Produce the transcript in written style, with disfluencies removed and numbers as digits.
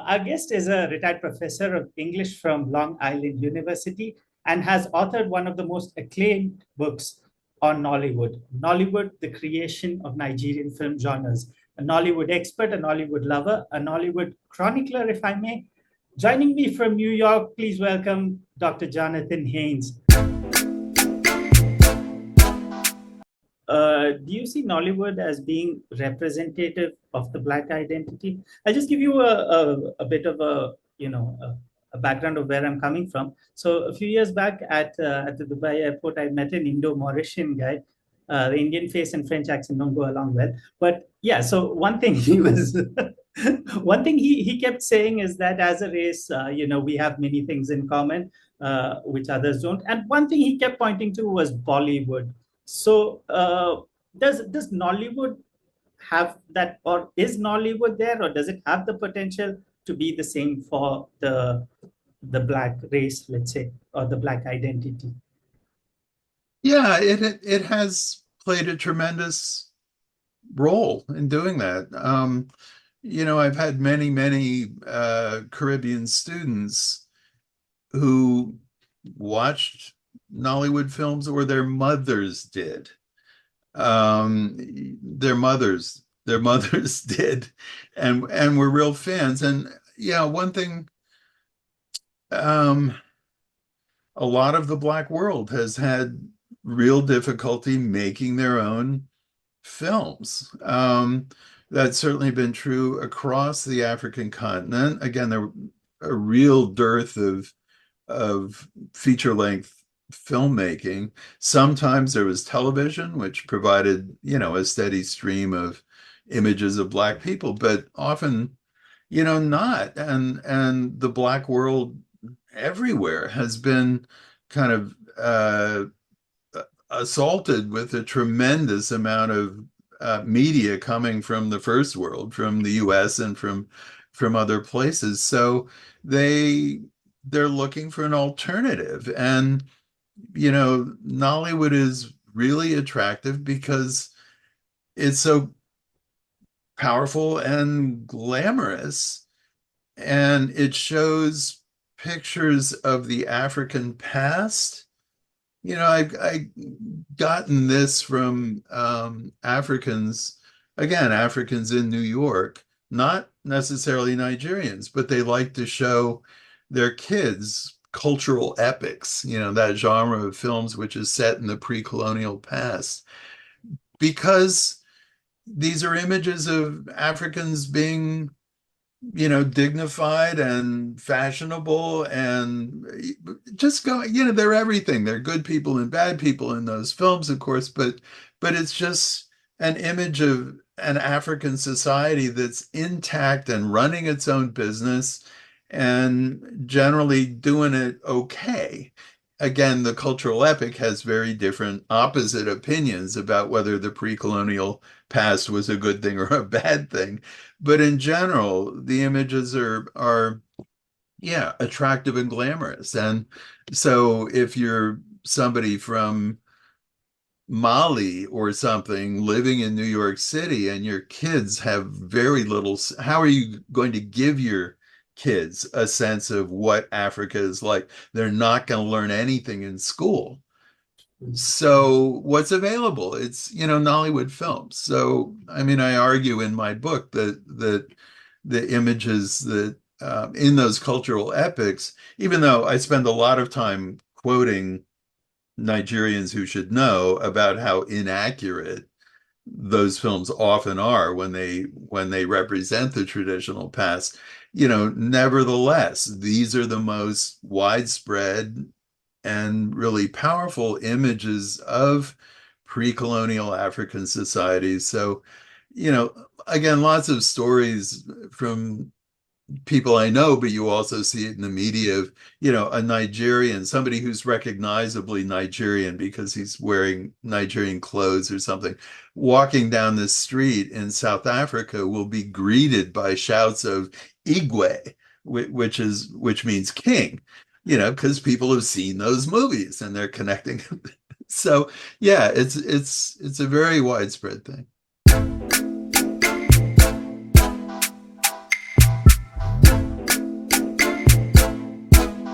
Our guest is a retired professor of English from Long Island University and has authored one of the most acclaimed books on Nollywood, Nollywood, the creation of Nigerian film genres. A Nollywood expert, a Nollywood lover, a Nollywood chronicler, if I may. Joining me from New York, please welcome Dr. Jonathan Haynes. Do you see Nollywood as being representative of the Black identity? I'll just give you a bit of a background of where I'm coming from. So a few years back at the Dubai airport, I met an Indo-Mauritian guy. The Indian face and French accent don't go along well. But yeah, so one thing he was, one thing he kept saying is that as a race, we have many things in common, which others don't. And one thing he kept pointing to was Bollywood. So, does Nollywood have that, or is Nollywood there, or does it have the potential to be the same for the Black race, let's say, or the Black identity? Yeah, it has played a tremendous role in doing that. I've had many Caribbean students who watched Nollywood films, or their mothers did. Their mothers did, and were real fans. And yeah, one thing, um, a lot of the Black world has had real difficulty making their own films. That's certainly been true across the African continent. Again, there a real dearth of feature-length filmmaking. Sometimes there was television, which provided, a steady stream of images of Black people, but often, not. And the Black world everywhere has been kind of assaulted with a tremendous amount of media coming from the first world, from the US and from other places. So they're looking for an alternative. And, Nollywood is really attractive because it's so powerful and glamorous. And it shows pictures of the African past. I've gotten this from Africans in New York, not necessarily Nigerians, but they like to show their kids cultural epics, that genre of films which is set in the pre-colonial past, because these are images of Africans being, dignified and fashionable and just going, they're everything. They're good people and bad people in those films, of course, but it's just an image of an African society that's intact and running its own business and generally doing it okay. Again, the cultural epic has very different opposite opinions about whether the pre-colonial past was a good thing or a bad thing. But in general, the images are yeah, attractive and glamorous. And so if you're somebody from Mali or something living in New York City and your kids have very little, how are you going to give your kids a sense of what Africa is like? They're not going to learn anything in school. So what's available? It's, Nollywood films. So, I mean, I argue in my book that the images that in those cultural epics, even though I spend a lot of time quoting Nigerians who should know about how inaccurate those films often are when they represent the traditional past, nevertheless, these are the most widespread and really powerful images of pre-colonial African societies. So, again, lots of stories from people I know, but you also see it in the media of, a Nigerian, somebody who's recognizably Nigerian because he's wearing Nigerian clothes or something, walking down the street in South Africa will be greeted by shouts of Igwe, which means king, because people have seen those movies and they're connecting. So yeah, it's a very widespread thing.